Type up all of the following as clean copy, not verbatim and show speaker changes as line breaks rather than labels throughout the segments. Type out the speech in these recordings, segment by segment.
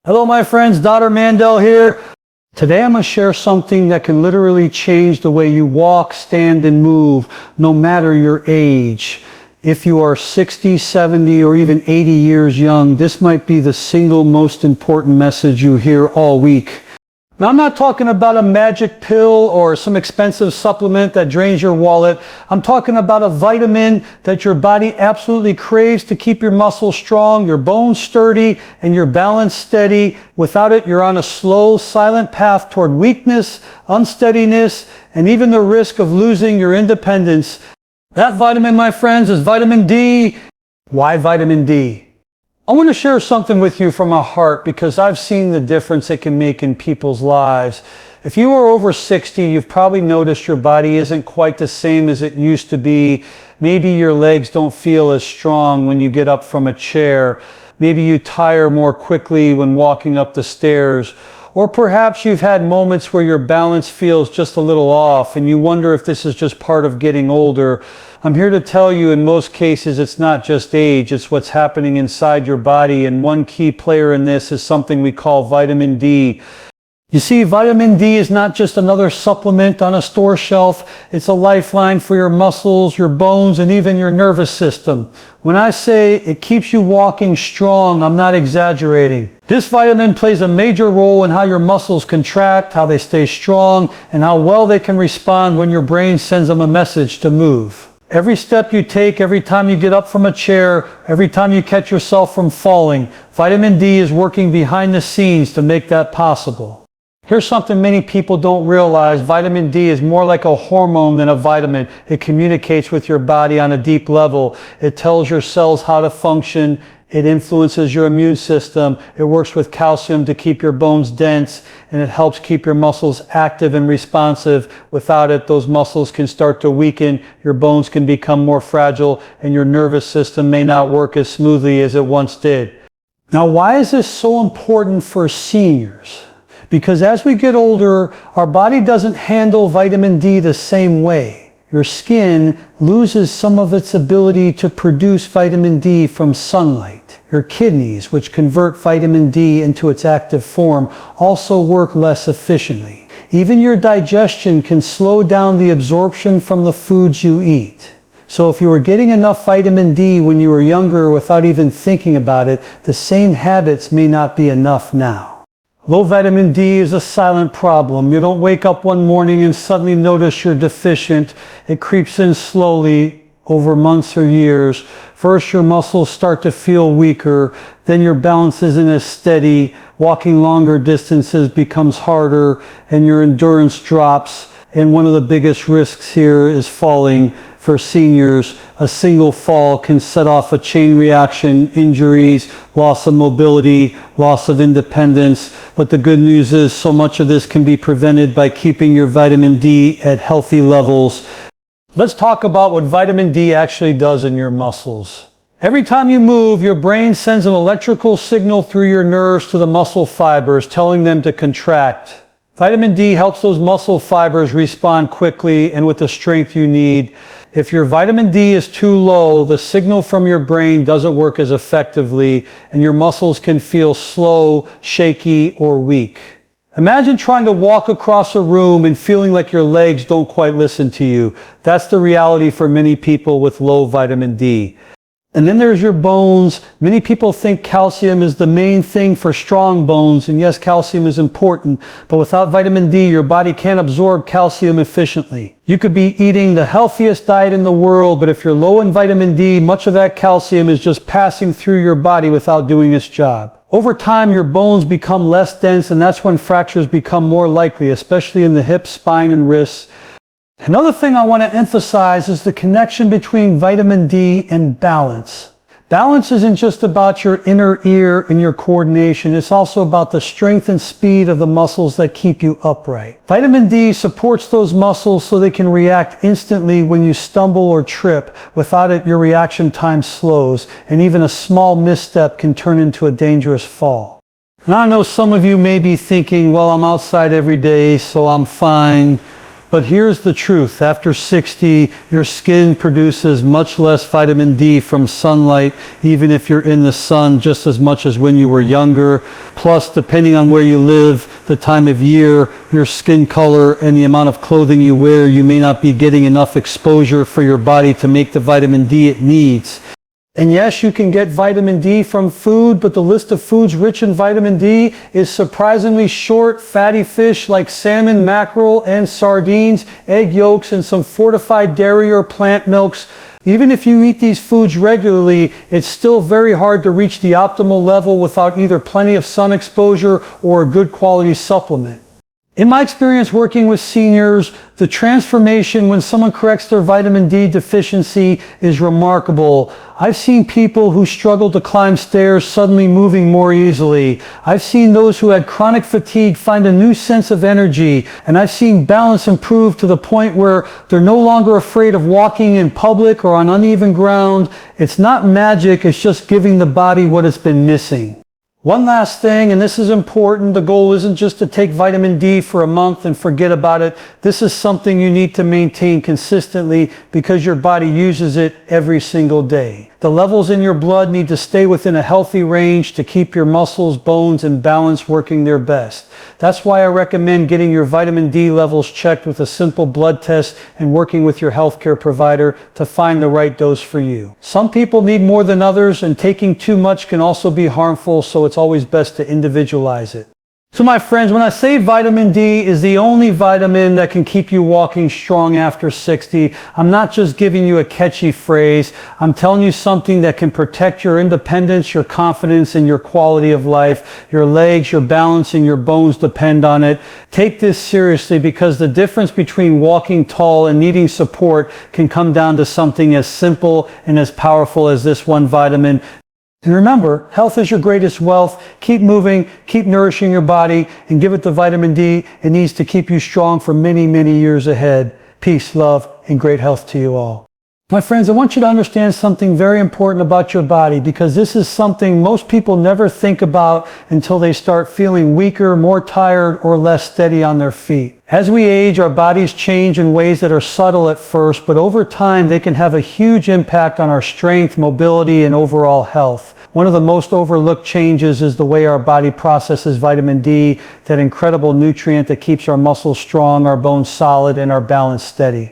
Hello my friends, Dr. Mandell here. Today I'm going to share something that can literally change the way you walk, stand, and move, no matter your age. If you are 60, 70, or even 80 years young, this might be the single most important message you hear all week. Now, I'm not talking about a magic pill or some expensive supplement that drains your wallet. I'm talking about a vitamin that your body absolutely craves to keep your muscles strong, your bones sturdy, and your balance steady. Without it, you're on a slow, silent path toward weakness, unsteadiness, and even the risk of losing your independence. That vitamin, my friends, is vitamin D. Why vitamin D? I want to share something with you from my heart because I've seen the difference it can make in people's lives. If you are over 60, you've probably noticed your body isn't quite the same as it used to be. Maybe your legs don't feel as strong when you get up from a chair. Maybe you tire more quickly when walking up the stairs. Or perhaps you've had moments where your balance feels just a little off and you wonder if this is just part of getting older. I'm here to tell you in most cases it's not just age, it's what's happening inside your body, and one key player in this is something we call vitamin D. You see, vitamin D is not just another supplement on a store shelf, it's a lifeline for your muscles, your bones, and even your nervous system. When I say it keeps you walking strong, I'm not exaggerating. This vitamin plays a major role in how your muscles contract, how they stay strong, and how well they can respond when your brain sends them a message to move. Every step you take, every time you get up from a chair, every time you catch yourself from falling, vitamin D is working behind the scenes to make that possible. Here's something many people don't realize. Vitamin D is more like a hormone than a vitamin. It communicates with your body on a deep level. It tells your cells how to function. It influences your immune system. It works with calcium to keep your bones dense, and it helps keep your muscles active and responsive. Without it, those muscles can start to weaken, your bones can become more fragile, and your nervous system may not work as smoothly as it once did. Now, why is this so important for seniors? Because as we get older, our body doesn't handle vitamin D the same way. Your skin loses some of its ability to produce vitamin D from sunlight. Your kidneys, which convert vitamin D into its active form, also work less efficiently. Even your digestion can slow down the absorption from the foods you eat. So if you were getting enough vitamin D when you were younger without even thinking about it, the same habits may not be enough now. Low vitamin D is a silent problem. You don't wake up one morning and suddenly notice you're deficient. It creeps in slowly over months or years. First, your muscles start to feel weaker. Then your balance isn't as steady. Walking longer distances becomes harder and your endurance drops. And one of the biggest risks here is falling. For seniors, a single fall can set off a chain reaction, injuries, loss of mobility, loss of independence. But the good news is so much of this can be prevented by keeping your vitamin D at healthy levels. Let's talk about what vitamin D actually does in your muscles. Every time you move, your brain sends an electrical signal through your nerves to the muscle fibers, telling them to contract. Vitamin D helps those muscle fibers respond quickly and with the strength you need. If your vitamin D is too low, the signal from your brain doesn't work as effectively, and your muscles can feel slow, shaky, or weak. Imagine trying to walk across a room and feeling like your legs don't quite listen to you. That's the reality for many people with low vitamin D. And then there's your bones. Many people think calcium is the main thing for strong bones, and yes, calcium is important, but without vitamin D, your body can't absorb calcium efficiently. You could be eating the healthiest diet in the world, but if you're low in vitamin D, much of that calcium is just passing through your body without doing its job. Over time, your bones become less dense, and that's when fractures become more likely, especially in the hips, spine, and wrists. Another thing I want to emphasize is the connection between vitamin D and balance. Balance isn't just about your inner ear and your coordination, it's also about the strength and speed of the muscles that keep you upright. Vitamin D supports those muscles so they can react instantly when you stumble or trip. Without it, your reaction time slows, and even a small misstep can turn into a dangerous fall. And I know some of you may be thinking, well, I'm outside every day, so I'm fine. But here's the truth. After 60, your skin produces much less vitamin D from sunlight, even if you're in the sun just as much as when you were younger. Plus, depending on where you live, the time of year, your skin color, and the amount of clothing you wear, you may not be getting enough exposure for your body to make the vitamin D it needs. And yes, you can get vitamin D from food, but the list of foods rich in vitamin D is surprisingly short. Fatty fish like salmon, mackerel, and sardines, egg yolks, and some fortified dairy or plant milks. Even if you eat these foods regularly, it's still very hard to reach the optimal level without either plenty of sun exposure or a good quality supplement. In my experience working with seniors, the transformation when someone corrects their vitamin D deficiency is remarkable. I've seen people who struggle to climb stairs suddenly moving more easily. I've seen those who had chronic fatigue find a new sense of energy. And I've seen balance improve to the point where they're no longer afraid of walking in public or on uneven ground. It's not magic, it's just giving the body what it's been missing. One last thing, and this is important, the goal isn't just to take vitamin D for a month and forget about it. This is something you need to maintain consistently because your body uses it every single day. The levels in your blood need to stay within a healthy range to keep your muscles, bones, and balance working their best. That's why I recommend getting your vitamin D levels checked with a simple blood test and working with your healthcare provider to find the right dose for you. Some people need more than others, and taking too much can also be harmful, so it's always best to individualize it. So my friends, when I say vitamin D is the only vitamin that can keep you walking strong after 60, I'm not just giving you a catchy phrase. I'm telling you something that can protect your independence, your confidence, and your quality of life. Your legs, your balance, and your bones depend on it. Take this seriously because the difference between walking tall and needing support can come down to something as simple and as powerful as this one vitamin. And remember, health is your greatest wealth. Keep moving, keep nourishing your body, and give it the vitamin D it needs to keep you strong for many, many years ahead. Peace, love, and great health to you all. My friends, I want you to understand something very important about your body, because this is something most people never think about until they start feeling weaker, more tired, or less steady on their feet. As we age, our bodies change in ways that are subtle at first, but over time they can have a huge impact on our strength, mobility, and overall health. One of the most overlooked changes is the way our body processes vitamin D, that incredible nutrient that keeps our muscles strong, our bones solid, and our balance steady.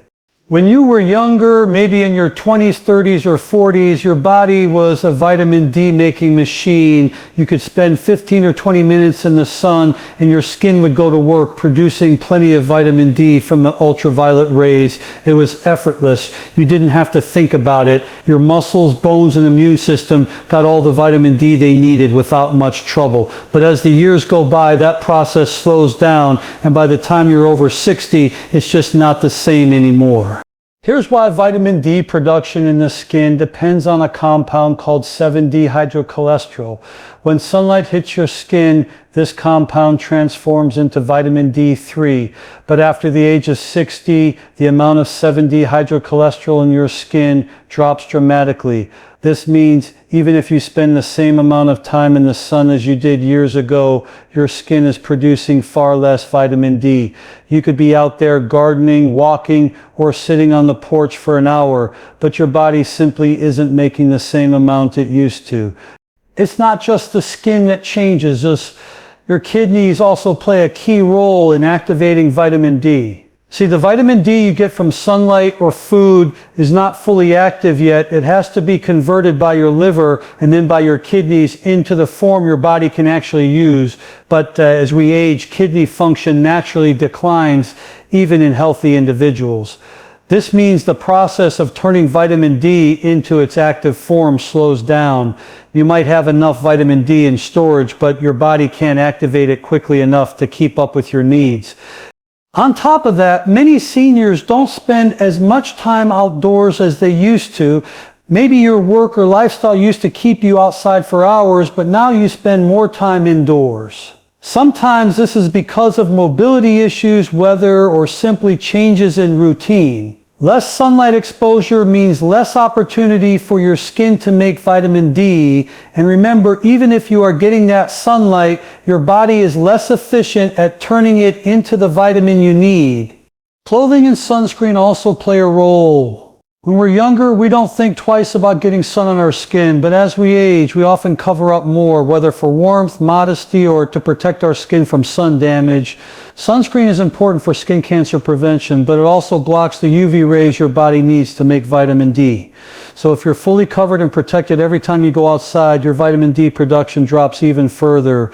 When you were younger, maybe in your 20s, 30s, or 40s, your body was a vitamin D making machine. You could spend 15 or 20 minutes in the sun and your skin would go to work producing plenty of vitamin D from the ultraviolet rays. It was effortless. You didn't have to think about it. Your muscles, bones, and immune system got all the vitamin D they needed without much trouble. But as the years go by, that process slows down, and by the time you're over 60, it's just not the same anymore. Here's why vitamin D production in the skin depends on a compound called 7-dehydrocholesterol. When sunlight hits your skin, this compound transforms into vitamin D3. But after the age of 60, the amount of 7-dehydrocholesterol in your skin drops dramatically. This means even if you spend the same amount of time in the sun as you did years ago, your skin is producing far less vitamin D. You could be out there gardening, walking, or sitting on the porch for an hour, but your body simply isn't making the same amount it used to. It's not just the skin that changes. Your kidneys also play a key role in activating vitamin D. See, the vitamin D you get from sunlight or food is not fully active yet. It has to be converted by your liver and then by your kidneys into the form your body can actually use. But as we age, kidney function naturally declines, even in healthy individuals. This means the process of turning vitamin D into its active form slows down. You might have enough vitamin D in storage, but your body can't activate it quickly enough to keep up with your needs. On top of that, many seniors don't spend as much time outdoors as they used to. Maybe your work or lifestyle used to keep you outside for hours, but now you spend more time indoors. Sometimes this is because of mobility issues, weather, or simply changes in routine. Less sunlight exposure means less opportunity for your skin to make vitamin D. And remember, even if you are getting that sunlight, your body is less efficient at turning it into the vitamin you need. Clothing and sunscreen also play a role. When we're younger, we don't think twice about getting sun on our skin, but as we age, we often cover up more, whether for warmth, modesty, or to protect our skin from sun damage. Sunscreen is important for skin cancer prevention, but it also blocks the UV rays your body needs to make vitamin D. So if you're fully covered and protected every time you go outside, your vitamin D production drops even further.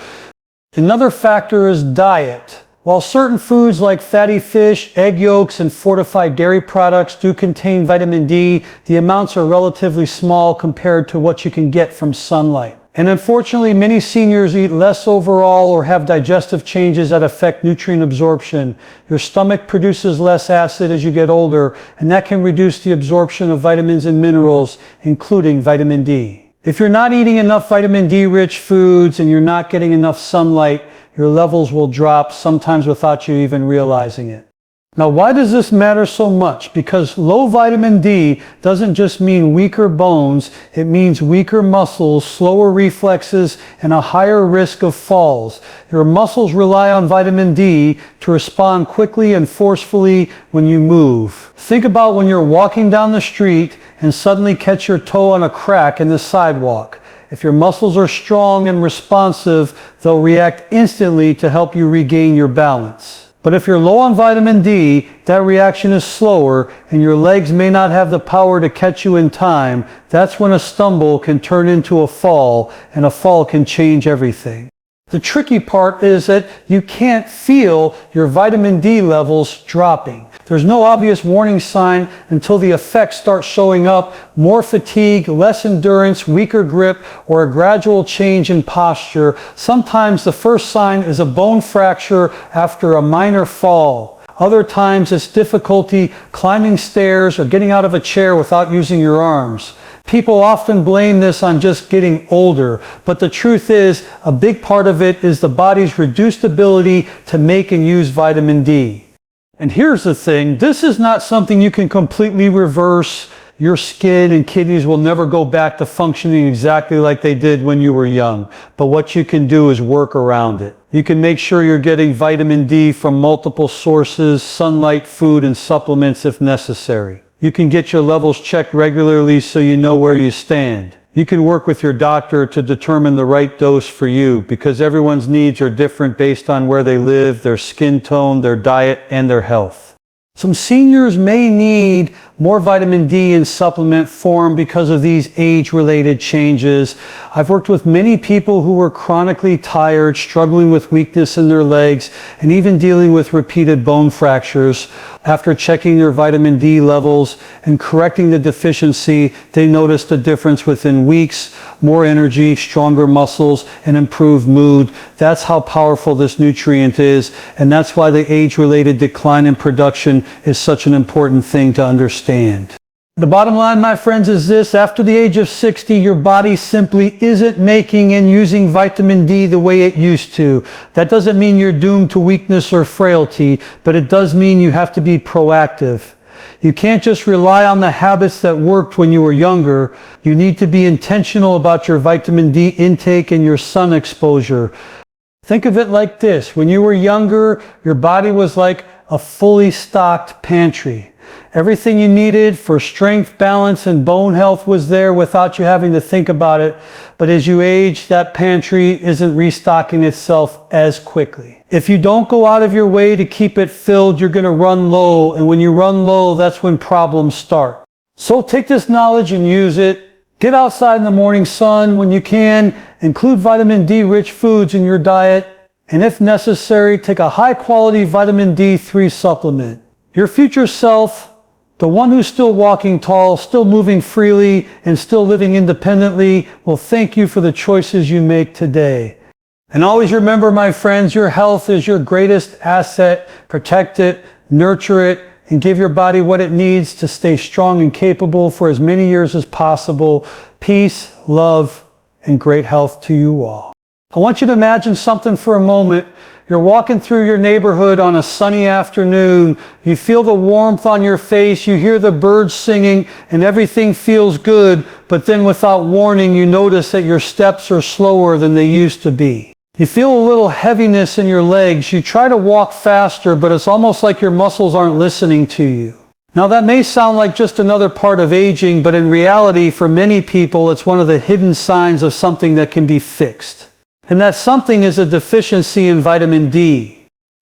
Another factor is diet. While certain foods like fatty fish, egg yolks, and fortified dairy products do contain vitamin D, the amounts are relatively small compared to what you can get from sunlight. And unfortunately, many seniors eat less overall or have digestive changes that affect nutrient absorption. Your stomach produces less acid as you get older, and that can reduce the absorption of vitamins and minerals, including vitamin D. If you're not eating enough vitamin D-rich foods and you're not getting enough sunlight, your levels will drop, sometimes without you even realizing it. Now, why does this matter so much? Because low vitamin D doesn't just mean weaker bones, it means weaker muscles, slower reflexes, and a higher risk of falls. Your muscles rely on vitamin D to respond quickly and forcefully when you move. Think about when you're walking down the street and suddenly catch your toe on a crack in the sidewalk. If your muscles are strong and responsive, they'll react instantly to help you regain your balance. But if you're low on vitamin D, that reaction is slower and your legs may not have the power to catch you in time. That's when a stumble can turn into a fall, and a fall can change everything. The tricky part is that you can't feel your vitamin D levels dropping. There's no obvious warning sign until the effects start showing up: more fatigue, less endurance, weaker grip, or a gradual change in posture. Sometimes the first sign is a bone fracture after a minor fall. Other times it's difficulty climbing stairs or getting out of a chair without using your arms. People often blame this on just getting older, but the truth is, a big part of it is the body's reduced ability to make and use vitamin D. And here's the thing, this is not something you can completely reverse. Your skin and kidneys will never go back to functioning exactly like they did when you were young. But what you can do is work around it. You can make sure you're getting vitamin D from multiple sources, sunlight, food, and supplements if necessary. You can get your levels checked regularly so you know where you stand. You can work with your doctor to determine the right dose for you, because everyone's needs are different based on where they live, their skin tone, their diet, and their health. Some seniors may need more vitamin D in supplement form because of these age-related changes. I've worked with many people who were chronically tired, struggling with weakness in their legs, and even dealing with repeated bone fractures. After checking their vitamin D levels and correcting the deficiency, they noticed a difference within weeks: more energy, stronger muscles, and improved mood. That's how powerful this nutrient is, and that's why the age-related decline in production is such an important thing to understand. The bottom line, my friends, is this: after the age of 60, your body simply isn't making and using vitamin D the way it used to. That doesn't mean you're doomed to weakness or frailty, but it does mean you have to be proactive. You can't just rely on the habits that worked when you were younger. You need to be intentional about your vitamin D intake and your sun exposure. Think of it like this: when you were younger, your body was like a fully stocked pantry. Everything you needed for strength, balance, and bone health was there without you having to think about it. But as you age, that pantry isn't restocking itself as quickly. If you don't go out of your way to keep it filled, you're going to run low. And when you run low, that's when problems start. So take this knowledge and use it. Get outside in the morning sun when you can. Include vitamin D-rich foods in your diet. And if necessary, take a high-quality vitamin D3 supplement. Your future self, the one who's still walking tall, still moving freely, and still living independently, will thank you for the choices you make today. And always remember, my friends, your health is your greatest asset. Protect it, nurture it, and give your body what it needs to stay strong and capable for as many years as possible. Peace, love, and great health to you all. I want you to imagine something for a moment. You're walking through your neighborhood on a sunny afternoon. You feel the warmth on your face. You hear the birds singing and everything feels good. But then without warning, you notice that your steps are slower than they used to be. You feel a little heaviness in your legs. You try to walk faster, but it's almost like your muscles aren't listening to you. Now that may sound like just another part of aging, but in reality, for many people, it's one of the hidden signs of something that can be fixed. And that something is a deficiency in vitamin D.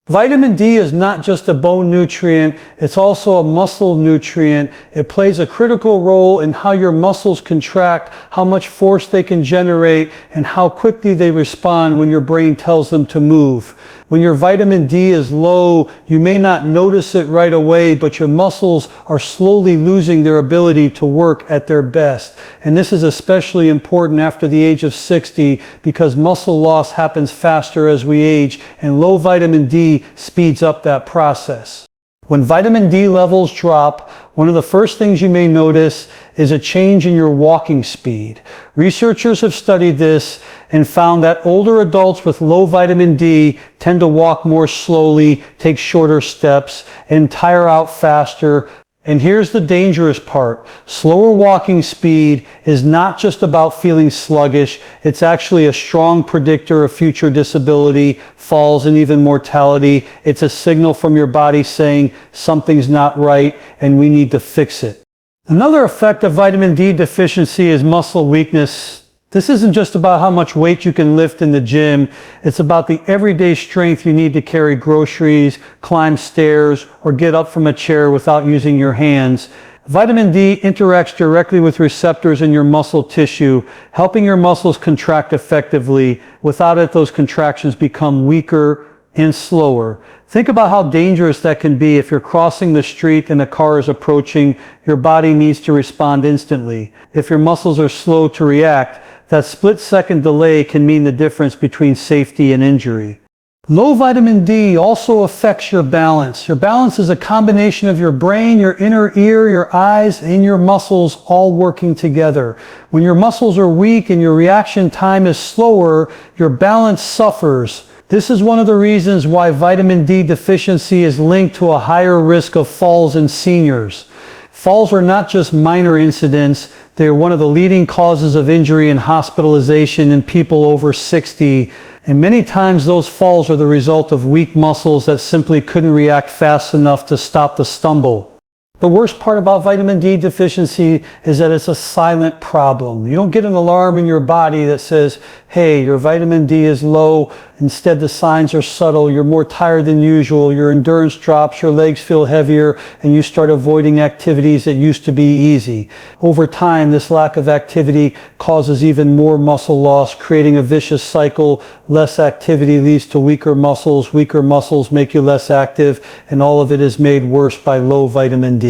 Vitamin D is not just a bone nutrient, it's also a muscle nutrient. It plays a critical role in how your muscles contract, how much force they can generate, and how quickly they respond when your brain tells them to move. When your vitamin D is low, you may not notice it right away, but your muscles are slowly losing their ability to work at their best. And this is especially important after the age of 60 because muscle loss happens faster as we age, and low vitamin D speeds up that process. When vitamin D levels drop, one of the first things you may notice is a change in your walking speed. Researchers have studied this and found that older adults with low vitamin D tend to walk more slowly, take shorter steps, and tire out faster. And here's the dangerous part. Slower walking speed is not just about feeling sluggish. It's actually a strong predictor of future disability, falls, and even mortality. It's a signal from your body saying something's not right and we need to fix it. Another effect of vitamin D deficiency is muscle weakness. This isn't just about how much weight you can lift in the gym. It's about the everyday strength you need to carry groceries, climb stairs, or get up from a chair without using your hands. Vitamin D interacts directly with receptors in your muscle tissue, helping your muscles contract effectively. Without it, those contractions become weaker and slower. Think about how dangerous that can be if you're crossing the street and a car is approaching. Your body needs to respond instantly. If your muscles are slow to react, that split-second delay can mean the difference between safety and injury. Low vitamin D also affects your balance. Your balance is a combination of your brain, your inner ear, your eyes, and your muscles all working together. When your muscles are weak and your reaction time is slower, your balance suffers. This is one of the reasons why vitamin D deficiency is linked to a higher risk of falls in seniors. Falls are not just minor incidents, they are one of the leading causes of injury and hospitalization in people over 60. And many times those falls are the result of weak muscles that simply couldn't react fast enough to stop the stumble. The worst part about vitamin D deficiency is that it's a silent problem. You don't get an alarm in your body that says, hey, your vitamin D is low. Instead, the signs are subtle. You're more tired than usual. Your endurance drops. Your legs feel heavier. And you start avoiding activities that used to be easy. Over time, this lack of activity causes even more muscle loss, creating a vicious cycle. Less activity leads to weaker muscles. Weaker muscles make you less active. And all of it is made worse by low vitamin D.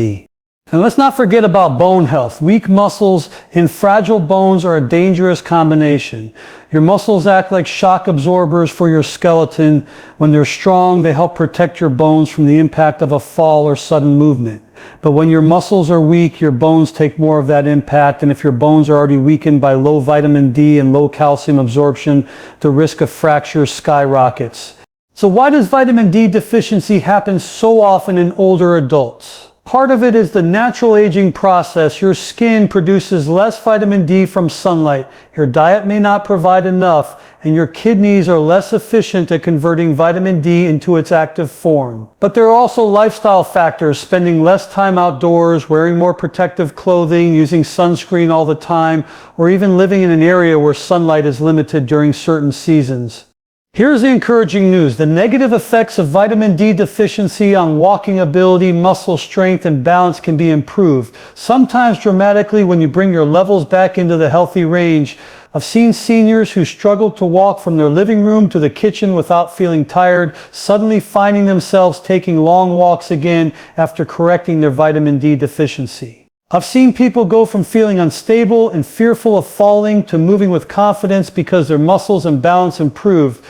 And let's not forget about bone health. Weak muscles and fragile bones are a dangerous combination. Your muscles act like shock absorbers for your skeleton. When they're strong, they help protect your bones from the impact of a fall or sudden movement. But when your muscles are weak, your bones take more of that impact. And if your bones are already weakened by low vitamin D and low calcium absorption, the risk of fracture skyrockets. So why does vitamin D deficiency happen so often in older adults? Part of it is the natural aging process. Your skin produces less vitamin D from sunlight. Your diet may not provide enough, and your kidneys are less efficient at converting vitamin D into its active form. But there are also lifestyle factors, spending less time outdoors, wearing more protective clothing, using sunscreen all the time, or even living in an area where sunlight is limited during certain seasons. Here's the encouraging news. The negative effects of vitamin D deficiency on walking ability, muscle strength, and balance can be improved, sometimes dramatically when you bring your levels back into the healthy range. I've seen seniors who struggled to walk from their living room to the kitchen without feeling tired, suddenly finding themselves taking long walks again after correcting their vitamin D deficiency. I've seen people go from feeling unstable and fearful of falling to moving with confidence because their muscles and balance improved.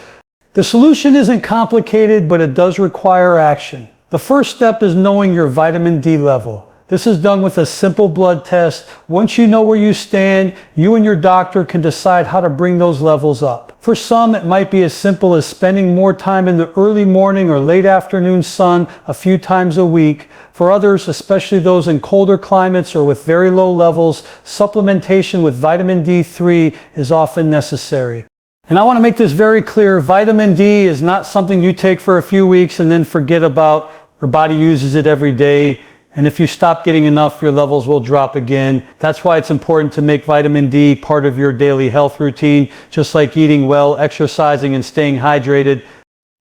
The solution isn't complicated, but it does require action. The first step is knowing your vitamin D level. This is done with a simple blood test. Once you know where you stand, you and your doctor can decide how to bring those levels up. For some, it might be as simple as spending more time in the early morning or late afternoon sun a few times a week. For others, especially those in colder climates or with very low levels, supplementation with vitamin D3 is often necessary. And I want to make this very clear. Vitamin D is not something you take for a few weeks and then forget about. Your body uses it every day. And if you stop getting enough, your levels will drop again. That's why it's important to make vitamin D part of your daily health routine, just like eating well, exercising, and staying hydrated.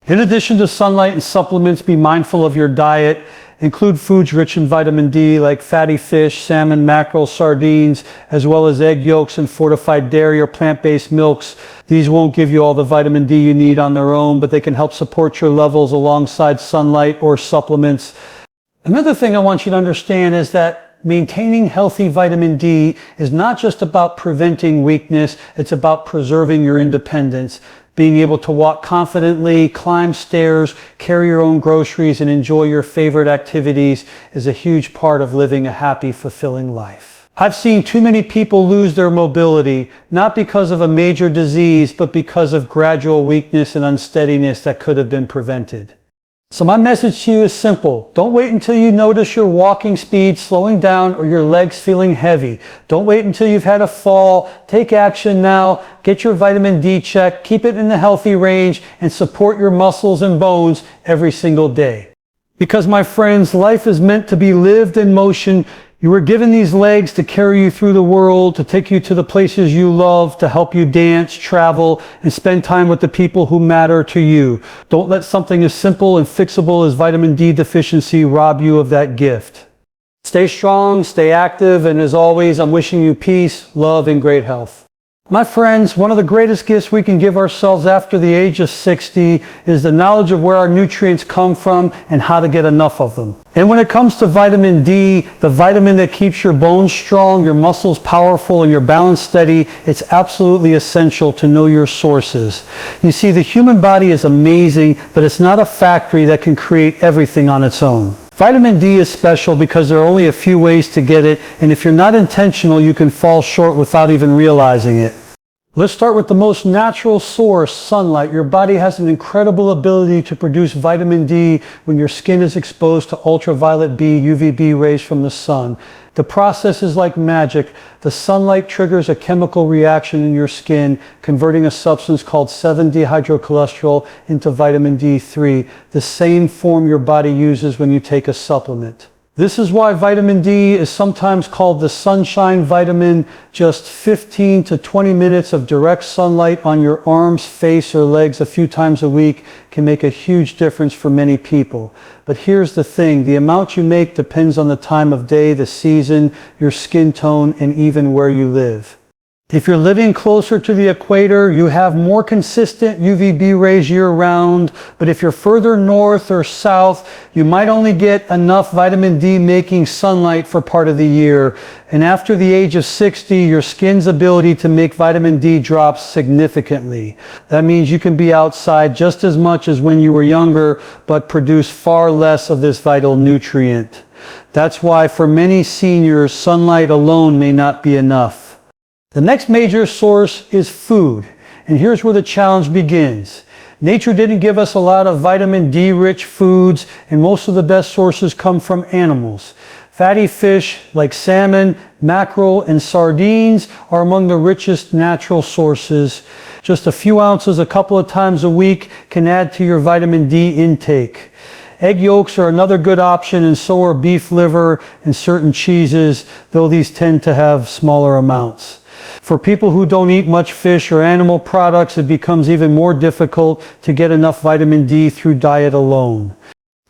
In addition to sunlight and supplements, be mindful of your diet. Include foods rich in vitamin D like fatty fish, salmon, mackerel, sardines, as well as egg yolks and fortified dairy or plant-based milks. These won't give you all the vitamin D you need on their own, but they can help support your levels alongside sunlight or supplements. Another thing I want you to understand is that maintaining healthy vitamin D is not just about preventing weakness, it's about preserving your independence. Being able to walk confidently, climb stairs, carry your own groceries, and enjoy your favorite activities is a huge part of living a happy, fulfilling life. I've seen too many people lose their mobility, not because of a major disease, but because of gradual weakness and unsteadiness that could have been prevented. So my message to you is simple. Don't wait until you notice your walking speed slowing down or your legs feeling heavy. Don't wait until you've had a fall. Take action now. Get your vitamin D check. Keep it in the healthy range and support your muscles and bones every single day. Because my friends, life is meant to be lived in motion. You were given these legs to carry you through the world, to take you to the places you love, to help you dance, travel, and spend time with the people who matter to you. Don't let something as simple and fixable as vitamin D deficiency rob you of that gift. Stay strong, stay active, and as always, I'm wishing you peace, love, and great health. My friends, one of the greatest gifts we can give ourselves after the age of 60 is the knowledge of where our nutrients come from and how to get enough of them. And when it comes to vitamin D, the vitamin that keeps your bones strong, your muscles powerful, and your balance steady, it's absolutely essential to know your sources. You see, the human body is amazing, but it's not a factory that can create everything on its own. Vitamin D is special because there are only a few ways to get it, and if you're not intentional, you can fall short without even realizing it. Let's start with the most natural source, sunlight. Your body has an incredible ability to produce vitamin D when your skin is exposed to ultraviolet B, UVB rays from the sun. The process is like magic. The sunlight triggers a chemical reaction in your skin, converting a substance called 7-dehydrocholesterol into vitamin D3, the same form your body uses when you take a supplement. This is why vitamin D is sometimes called the sunshine vitamin. Just 15 to 20 minutes of direct sunlight on your arms, face, or legs a few times a week can make a huge difference for many people. But here's the thing, the amount you make depends on the time of day, the season, your skin tone, and even where you live. If you're living closer to the equator, you have more consistent UVB rays year-round, but if you're further north or south, you might only get enough vitamin D making sunlight for part of the year. And after the age of 60, your skin's ability to make vitamin D drops significantly. That means you can be outside just as much as when you were younger, but produce far less of this vital nutrient. That's why for many seniors, sunlight alone may not be enough. The next major source is food, and here's where the challenge begins. Nature didn't give us a lot of vitamin D-rich foods, and most of the best sources come from animals. Fatty fish like salmon, mackerel, and sardines are among the richest natural sources. Just a few ounces a couple of times a week can add to your vitamin D intake. Egg yolks are another good option, and so are beef liver and certain cheeses, though these tend to have smaller amounts. For people who don't eat much fish or animal products, it becomes even more difficult to get enough vitamin D through diet alone.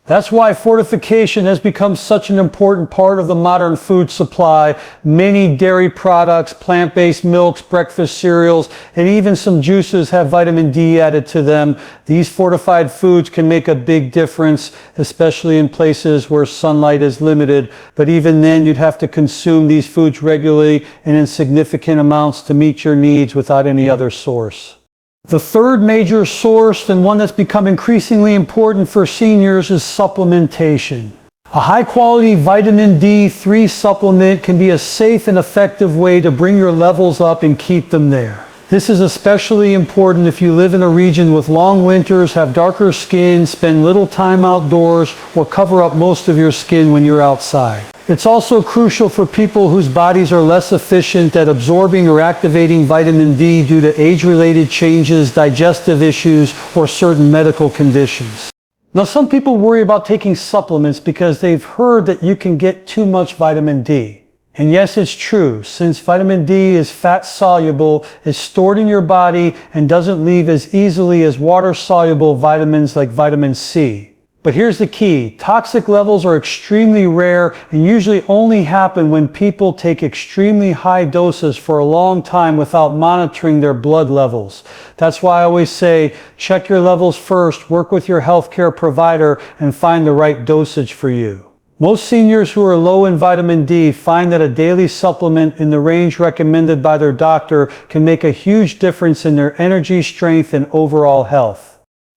That's why fortification has become such an important part of the modern food supply. Many dairy products, plant-based milks, breakfast cereals, and even some juices have vitamin D added to them. These fortified foods can make a big difference, especially in places where sunlight is limited. But even then, you'd have to consume these foods regularly and in significant amounts to meet your needs without any other source. The third major source, and one that's become increasingly important for seniors, is supplementation. A high-quality vitamin D3 supplement can be a safe and effective way to bring your levels up and keep them there. This is especially important if you live in a region with long winters, have darker skin, spend little time outdoors, or cover up most of your skin when you're outside. It's also crucial for people whose bodies are less efficient at absorbing or activating vitamin D due to age-related changes, digestive issues, or certain medical conditions. Now, some people worry about taking supplements because they've heard that you can get too much vitamin D. And yes, it's true, since vitamin D is fat-soluble, is stored in your body, and doesn't leave as easily as water-soluble vitamins like vitamin C. But here's the key. Toxic levels are extremely rare and usually only happen when people take extremely high doses for a long time without monitoring their blood levels. That's why I always say, check your levels first, work with your healthcare provider, and find the right dosage for you. Most seniors who are low in vitamin D find that a daily supplement in the range recommended by their doctor can make a huge difference in their energy, strength, and overall health.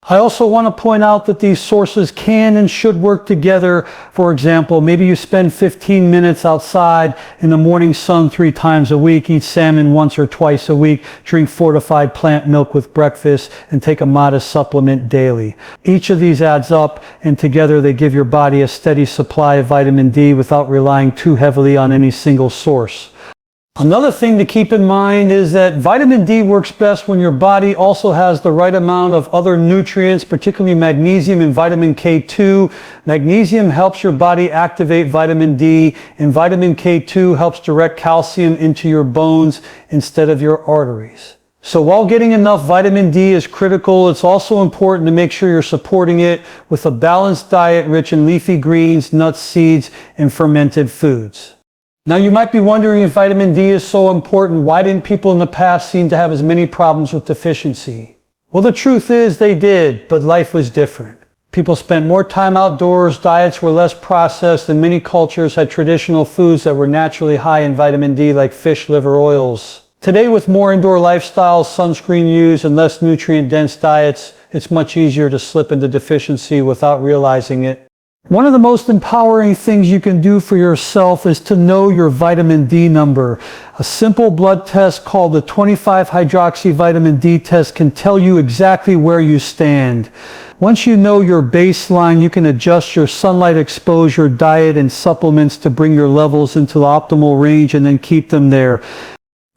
I also want to point out that these sources can and should work together. For example, maybe you spend 15 minutes outside in the morning sun 3 times a week, eat salmon once or twice a week, drink fortified plant milk with breakfast, and take a modest supplement daily. Each of these adds up, and together they give your body a steady supply of vitamin D without relying too heavily on any single source. Another thing to keep in mind is that vitamin D works best when your body also has the right amount of other nutrients, particularly magnesium and vitamin K2. Magnesium helps your body activate vitamin D, and vitamin K2 helps direct calcium into your bones instead of your arteries. So while getting enough vitamin D is critical, it's also important to make sure you're supporting it with a balanced diet rich in leafy greens, nuts, seeds, and fermented foods. Now you might be wondering, if vitamin D is so important, why didn't people in the past seem to have as many problems with deficiency? Well, the truth is they did, but life was different. People spent more time outdoors, diets were less processed, and many cultures had traditional foods that were naturally high in vitamin D like fish liver oils. Today, with more indoor lifestyles, sunscreen use, and less nutrient-dense diets, it's much easier to slip into deficiency without realizing it. One of the most empowering things you can do for yourself is to know your vitamin D number. A simple blood test called the 25-hydroxy vitamin D test can tell you exactly where you stand. Once you know your baseline, you can adjust your sunlight exposure, diet, and supplements to bring your levels into the optimal range and then keep them there.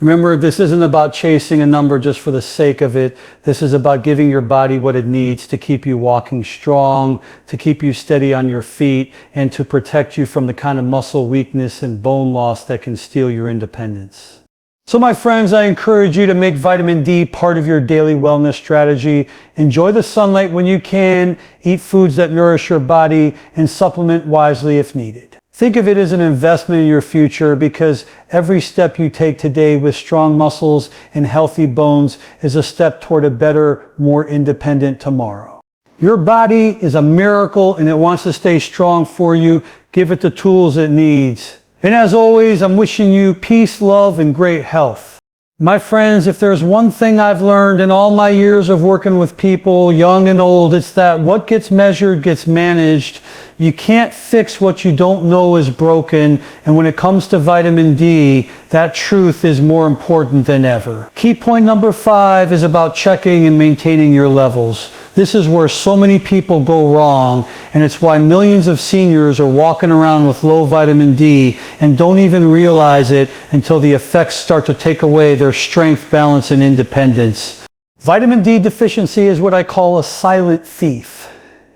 Remember, this isn't about chasing a number just for the sake of it. This is about giving your body what it needs to keep you walking strong, to keep you steady on your feet, and to protect you from the kind of muscle weakness and bone loss that can steal your independence. So my friends, I encourage you to make vitamin D part of your daily wellness strategy. Enjoy the sunlight when you can, eat foods that nourish your body, and supplement wisely if needed. Think of it as an investment in your future, because every step you take today with strong muscles and healthy bones is a step toward a better, more independent tomorrow. Your body is a miracle and it wants to stay strong for you. Give it the tools it needs. And as always, I'm wishing you peace, love, and great health. My friends, if there's one thing I've learned in all my years of working with people, young and old, it's that what gets measured gets managed. You can't fix what you don't know is broken, and when it comes to vitamin D, that truth is more important than ever. Key point number 5 is about checking and maintaining your levels. This is where so many people go wrong, and it's why millions of seniors are walking around with low vitamin D and don't even realize it until the effects start to take away their strength, balance, and independence. Vitamin D deficiency is what I call a silent thief.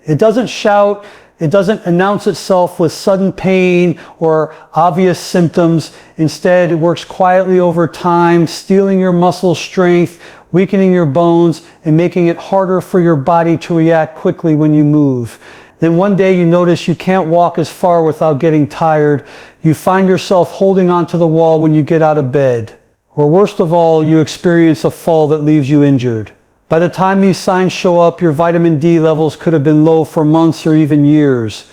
It doesn't shout. It doesn't announce itself with sudden pain or obvious symptoms. Instead, it works quietly over time, stealing your muscle strength, weakening your bones, and making it harder for your body to react quickly when you move. Then one day you notice you can't walk as far without getting tired. You find yourself holding onto the wall when you get out of bed. Or worst of all, you experience a fall that leaves you injured. By the time these signs show up, your vitamin D levels could have been low for months or even years.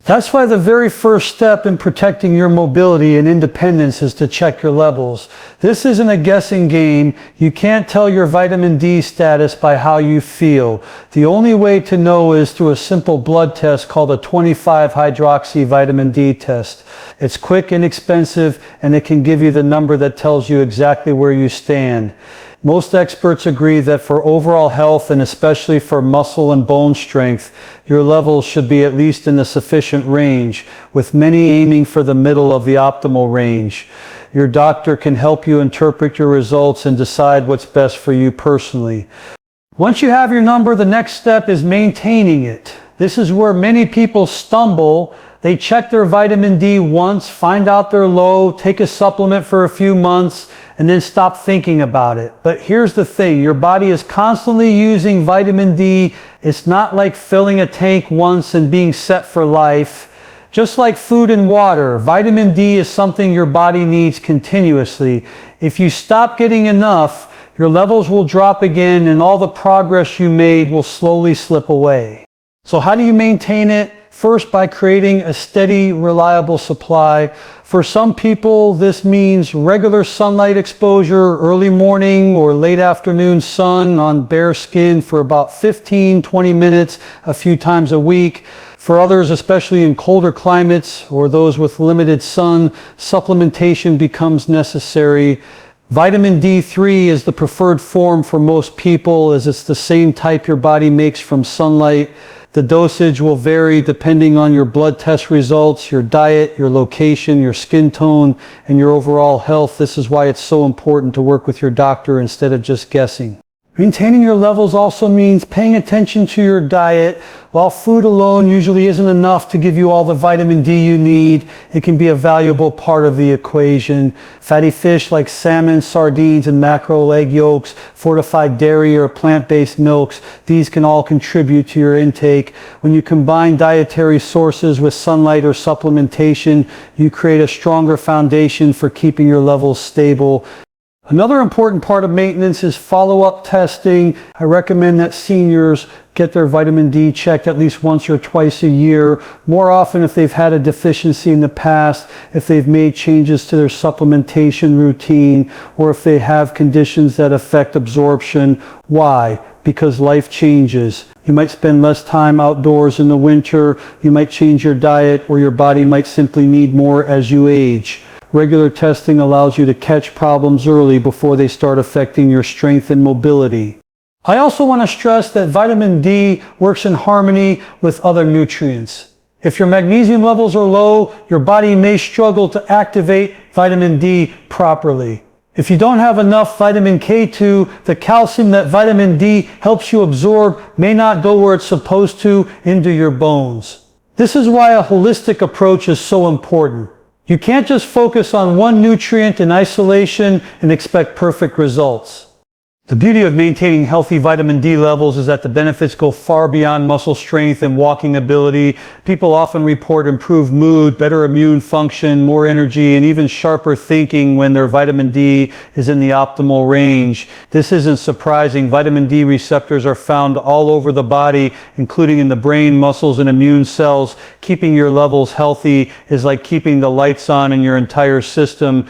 That's why the very first step in protecting your mobility and independence is to check your levels. This isn't a guessing game. You can't tell your vitamin D status by how you feel. The only way to know is through a simple blood test called a 25-hydroxy vitamin D test. It's quick, inexpensive, and it can give you the number that tells you exactly where you stand. Most experts agree that for overall health and especially for muscle and bone strength, your levels should be at least in the sufficient range, with many aiming for the middle of the optimal range. Your doctor can help you interpret your results and decide what's best for you personally. Once you have your number, the next step is maintaining it. This is where many people stumble. They check their vitamin D once, find out they're low, take a supplement for a few months, and then stop thinking about it. But here's the thing, your body is constantly using vitamin D. It's not like filling a tank once and being set for life. Just like food and water, vitamin D is something your body needs continuously. If you stop getting enough, your levels will drop again and all the progress you made will slowly slip away. So how do you maintain it? First, by creating a steady, reliable supply. For some people, this means regular sunlight exposure, early morning or late afternoon sun on bare skin for about 15-20 minutes a few times a week. For others, especially in colder climates or those with limited sun, supplementation becomes necessary. Vitamin D3 is the preferred form for most people, as it's the same type your body makes from sunlight. The dosage will vary depending on your blood test results, your diet, your location, your skin tone, and your overall health. This is why it's so important to work with your doctor instead of just guessing. Maintaining your levels also means paying attention to your diet. While food alone usually isn't enough to give you all the vitamin D you need, it can be a valuable part of the equation. Fatty fish like salmon, sardines, and mackerel, egg yolks, fortified dairy or plant-based milks, these can all contribute to your intake. When you combine dietary sources with sunlight or supplementation, you create a stronger foundation for keeping your levels stable. Another important part of maintenance is follow-up testing. I recommend that seniors get their vitamin D checked at least once or twice a year, more often if they've had a deficiency in the past, if they've made changes to their supplementation routine, or if they have conditions that affect absorption. Why? Because life changes. You might spend less time outdoors in the winter, you might change your diet, or your body might simply need more as you age. Regular testing allows you to catch problems early before they start affecting your strength and mobility. I also want to stress that vitamin D works in harmony with other nutrients. If your magnesium levels are low, your body may struggle to activate vitamin D properly. If you don't have enough vitamin K2, the calcium that vitamin D helps you absorb may not go where it's supposed to, into your bones. This is why a holistic approach is so important. You can't just focus on one nutrient in isolation and expect perfect results. The beauty of maintaining healthy vitamin D levels is that the benefits go far beyond muscle strength and walking ability. People often report improved mood, better immune function, more energy, and even sharper thinking when their vitamin D is in the optimal range. This isn't surprising. Vitamin D receptors are found all over the body, including in the brain, muscles, and immune cells. Keeping your levels healthy is like keeping the lights on in your entire system.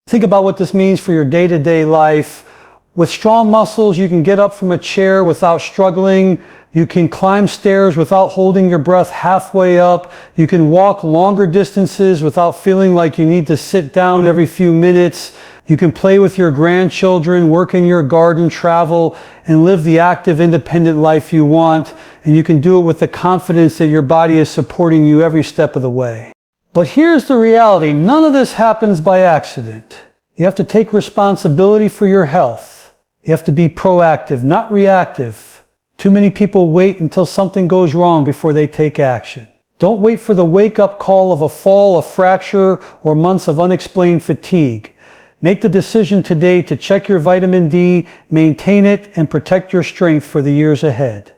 Think about what this means for your day-to-day life. With strong muscles, you can get up from a chair without struggling. You can climb stairs without holding your breath halfway up. You can walk longer distances without feeling like you need to sit down every few minutes. You can play with your grandchildren, work in your garden, travel, and live the active, independent life you want. And you can do it with the confidence that your body is supporting you every step of the way. But here's the reality. None of this happens by accident. You have to take responsibility for your health. You have to be proactive, not reactive. Too many people wait until something goes wrong before they take action. Don't wait for the wake-up call of a fall, a fracture, or months of unexplained fatigue. Make the decision today to check your vitamin D, maintain it, and protect your strength for the years ahead.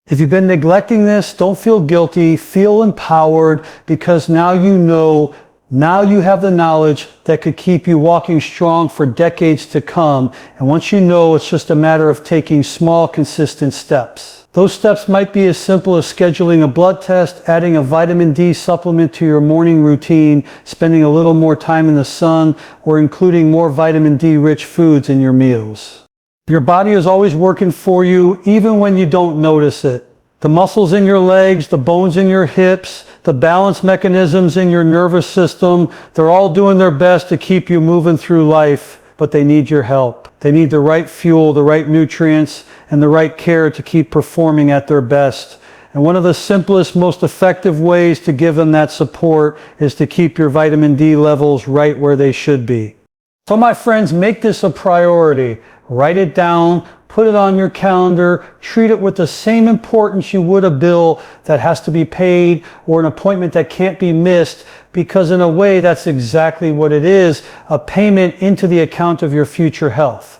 If you've been neglecting this, don't feel guilty, feel empowered, because now you know. Now you have the knowledge that could keep you walking strong for decades to come. And once you know, it's just a matter of taking small, consistent steps. Those steps might be as simple as scheduling a blood test, adding a vitamin D supplement to your morning routine, spending a little more time in the sun, or including more vitamin D-rich foods in your meals. Your body is always working for you, even when you don't notice it. The muscles in your legs, the bones in your hips, the balance mechanisms in your nervous system, they're all doing their best to keep you moving through life. but they need your help. They need the right fuel, the right nutrients, and the right care to keep performing at their best. And one of the simplest, most effective ways to give them that support is to keep your vitamin D levels right where they should be. So my friends, make this a priority. Write it down, put it on your calendar, treat it with the same importance you would a bill that has to be paid or an appointment that can't be missed, because in a way that's exactly what it is, a payment into the account of your future health.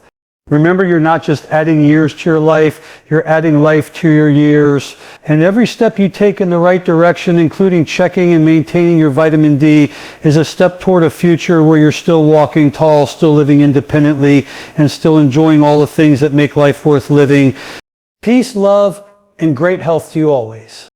Remember, you're not just adding years to your life, you're adding life to your years. And every step you take in the right direction, including checking and maintaining your vitamin D, is a step toward a future where you're still walking tall, still living independently, and still enjoying all the things that make life worth living. Peace, love, and great health to you always.